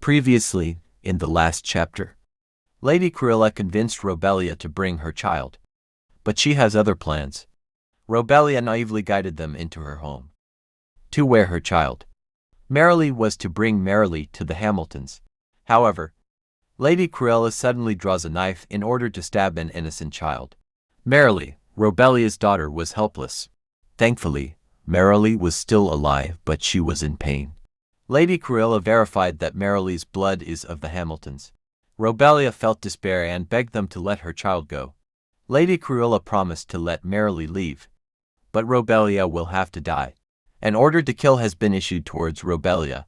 Previously, in the last chapter, Lady Cruella convinced Robellia to bring her child. But she has other plans. Robellia naively guided them into her home. To where her child, Merrily, was to bring Merrily to the Hamiltons. However, Lady Cruella suddenly draws a knife in order to stab an innocent child. Merrily, Robellia's daughter, was helpless. Thankfully, Merrily was still alive, but she was in pain. Lady Cruella verified that Merrily's blood is of the Hamiltons. Robellia felt despair and begged them to let her child go. Lady Cruella promised to let Merrily leave, but Robellia will have to die. An order to kill has been issued towards Robellia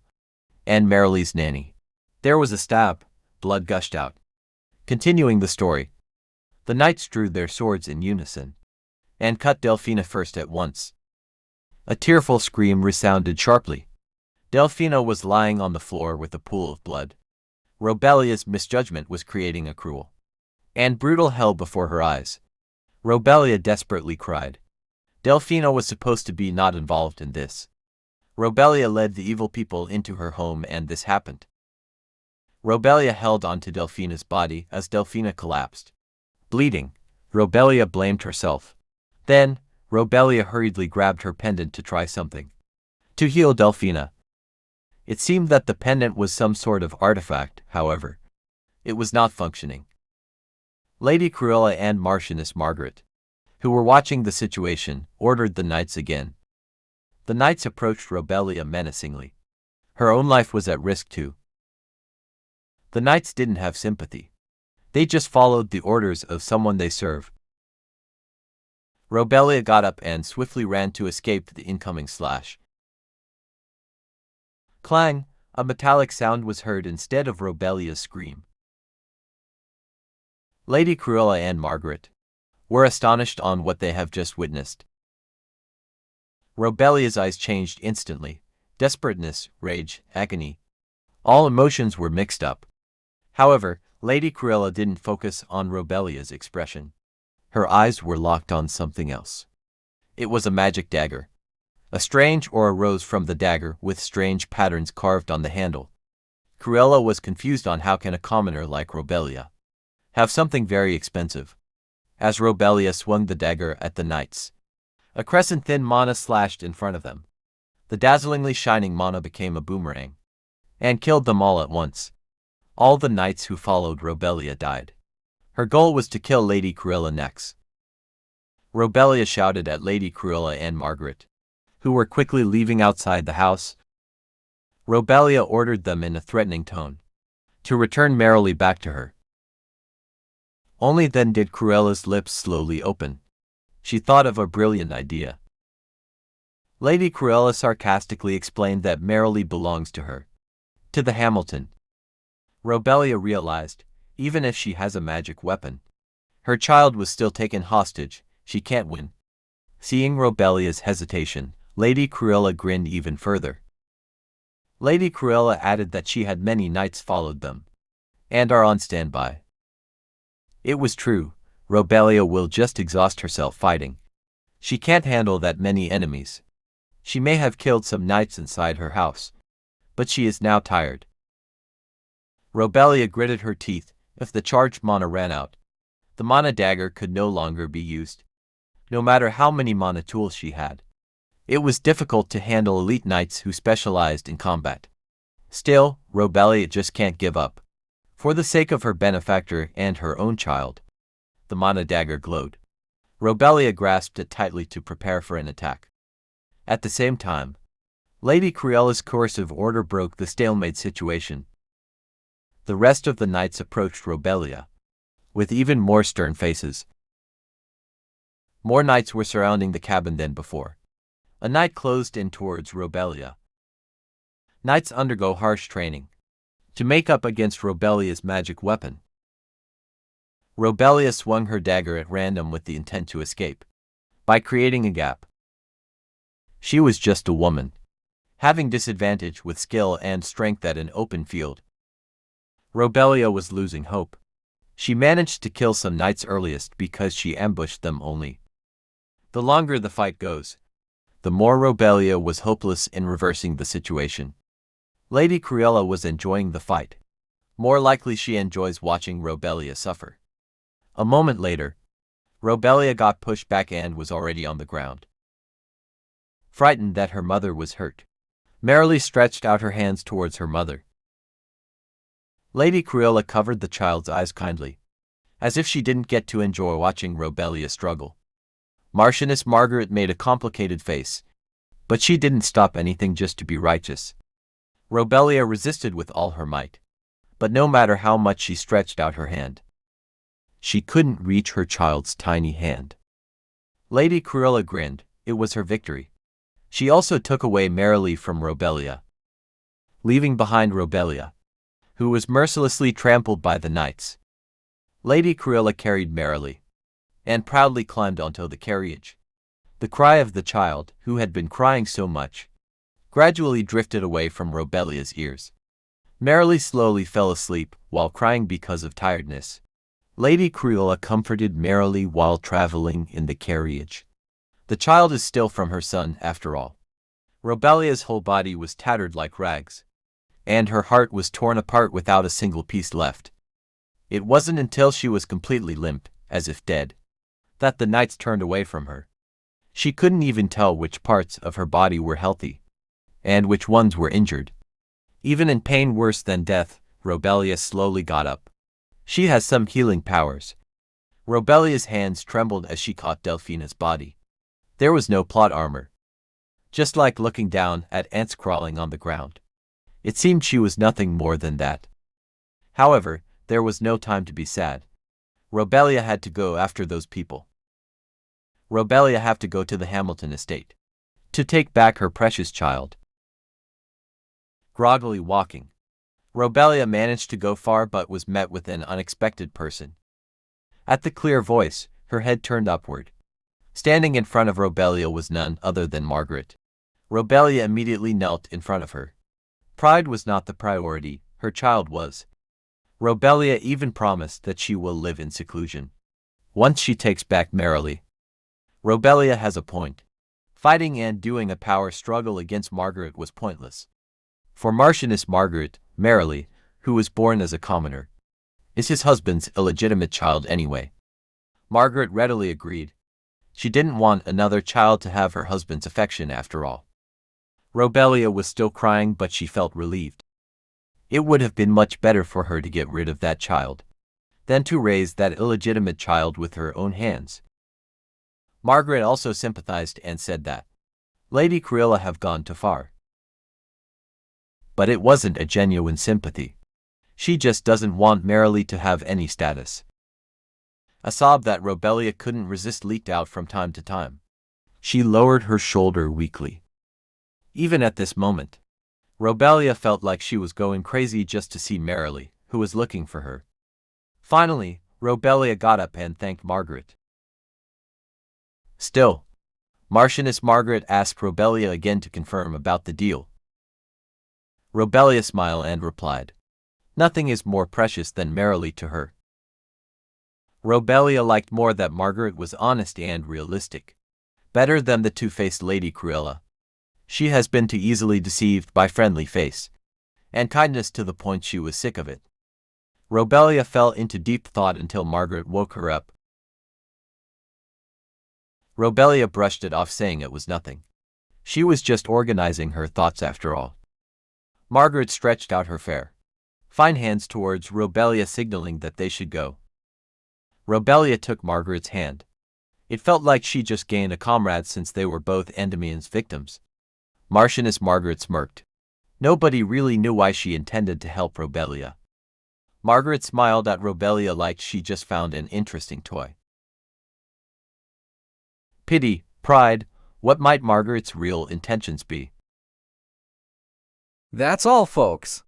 and Merrily's nanny. There was a stab, blood gushed out. Continuing the story, the knights drew their swords in unison and cut Delphina first at once. A tearful scream resounded sharply. Delphina was lying on the floor with a pool of blood. Robellia's misjudgment was creating a cruel and brutal hell before her eyes. Robellia desperately cried. Delphina was supposed to be not involved in this. Robellia led the evil people into her home and this happened. Robellia held onto Delphina's body as Delphina collapsed. Bleeding, Robellia blamed herself. Then, Robellia hurriedly grabbed her pendant to try something to heal Delphina. It seemed that the pendant was some sort of artifact, however. It was not functioning. Lady Cruella and Marchioness Margaret, who were watching the situation, ordered the knights again. The knights approached Robellia menacingly. Her own life was at risk too. The knights didn't have sympathy. They just followed the orders of someone they serve. Robellia got up and swiftly ran to escape the incoming slash. Clang! A metallic sound was heard instead of Robellia's scream. Lady Cruella and Margaret were astonished on what they have just witnessed. Robellia's eyes changed instantly. Desperateness, rage, agony. All emotions were mixed up. However, Lady Cruella didn't focus on Robellia's expression. Her eyes were locked on something else. It was a magic dagger. A strange aura rose from the dagger with strange patterns carved on the handle. Cruella was confused on how can a commoner like Robellia have something very expensive. As Robellia swung the dagger at the knights, a crescent thin mana slashed in front of them. The dazzlingly shining mana became a boomerang and killed them all at once. All the knights who followed Robellia died. Her goal was to kill Lady Cruella next. Robellia shouted at Lady Cruella and Margaret, who were quickly leaving outside the house. Robellia ordered them in a threatening tone to return Merrily back to her. Only then did Cruella's lips slowly open. She thought of a brilliant idea. Lady Cruella sarcastically explained that Merrily belongs to her, to the Hamilton. Robellia realized, even if she has a magic weapon, her child was still taken hostage. She can't win. Seeing Robellia's hesitation, Lady Cruella grinned even further. Lady Cruella added that she had many knights followed them and are on standby. It was true. Robellia will just exhaust herself fighting. She can't handle that many enemies. She may have killed some knights inside her house, but she is now tired. Robellia gritted her teeth. If the charged mana ran out, the mana dagger could no longer be used. No matter how many mana tools she had, it was difficult to handle elite knights who specialized in combat. Still, Robellia just can't give up. For the sake of her benefactor and her own child. The mana dagger glowed. Robellia grasped it tightly to prepare for an attack. At the same time, Lady Cruella's coercive order broke the stalemate situation. The rest of the knights approached Robellia with even more stern faces. More knights were surrounding the cabin than before. A knight closed in towards Robellia. Knights undergo harsh training to make up against Robellia's magic weapon. Robellia swung her dagger at random with the intent to escape by creating a gap. She was just a woman, having disadvantage with skill and strength at an open field. Robellia was losing hope. She managed to kill some knights earliest because she ambushed them only. The longer the fight goes, the more Robellia was hopeless in reversing the situation. Lady Cruella was enjoying the fight. More likely she enjoys watching Robellia suffer. A moment later, Robellia got pushed back and was already on the ground. Frightened that her mother was hurt, Merrily stretched out her hands towards her mother. Lady Cruella covered the child's eyes kindly, as if she didn't get to enjoy watching Robellia struggle. Marchioness Margaret made a complicated face, but she didn't stop anything just to be righteous. Robellia resisted with all her might, but no matter how much she stretched out her hand, she couldn't reach her child's tiny hand. Lady Cruella grinned. It was her victory. She also took away Merrily from Robellia, leaving behind Robellia, who was mercilessly trampled by the knights. Lady Cruella carried Merrily, and proudly climbed onto the carriage. The cry of the child, who had been crying so much, gradually drifted away from Robellia's ears. Merrily slowly fell asleep while crying because of tiredness. Lady Cruella comforted Merrily while traveling in the carriage. The child is still from her son, after all. Robellia's whole body was tattered like rags, and her heart was torn apart without a single piece left. It wasn't until she was completely limp, as if dead, that the knights turned away from her. She couldn't even tell which parts of her body were healthy, and which ones were injured. Even in pain worse than death, Robellia slowly got up. She has some healing powers. Robellia's hands trembled as she caught Delphina's body. There was no plot armor. Just like looking down at ants crawling on the ground. It seemed she was nothing more than that. However, there was no time to be sad. Robellia had to go after those people. Robellia had to go to the Hamilton estate to take back her precious child. Groggily walking, Robellia managed to go far but was met with an unexpected person. At the clear voice, her head turned upward. Standing in front of Robellia was none other than Margaret. Robellia immediately knelt in front of her. Pride was not the priority, her child was. Robellia even promised that she will live in seclusion once she takes back Merrily. Robellia has a point. Fighting and doing a power struggle against Margaret was pointless. For Marchioness Margaret, Merrily, who was born as a commoner, is his husband's illegitimate child anyway. Margaret readily agreed. She didn't want another child to have her husband's affection after all. Robellia was still crying, but she felt relieved. It would have been much better for her to get rid of that child than to raise that illegitimate child with her own hands. Margaret also sympathized and said that Lady Cruella have gone too far. But it wasn't a genuine sympathy. She just doesn't want Merrily to have any status. A sob that Robellia couldn't resist leaked out from time to time. She lowered her shoulder weakly. Even at this moment, Robellia felt like she was going crazy just to see Merrily, who was looking for her. Finally, Robellia got up and thanked Margaret. Still, Marchioness Margaret asked Robellia again to confirm about the deal. Robellia smiled and replied, "Nothing is more precious than Merrily to her." Robellia liked more that Margaret was honest and realistic, better than the two-faced Lady Cruella. She has been too easily deceived by friendly face and kindness to the point she was sick of it. Robellia fell into deep thought until Margaret woke her up. Robellia brushed it off, saying it was nothing. She was just organizing her thoughts after all. Margaret stretched out her fair, fine hands towards Robellia, signaling that they should go. Robellia took Margaret's hand. It felt like she just gained a comrade since they were both Endymion's victims. Marchioness Margaret smirked. Nobody really knew why she intended to help Robellia. Margaret smiled at Robellia like she just found an interesting toy. Pity, pride, what might Margaret's real intentions be? That's all, folks.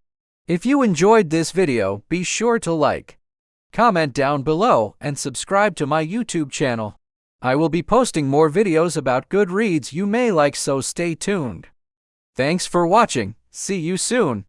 If you enjoyed this video, be sure to like, comment down below, and subscribe to my YouTube channel. I will be posting more videos about good reads you may like, so stay tuned. Thanks for watching. See you soon.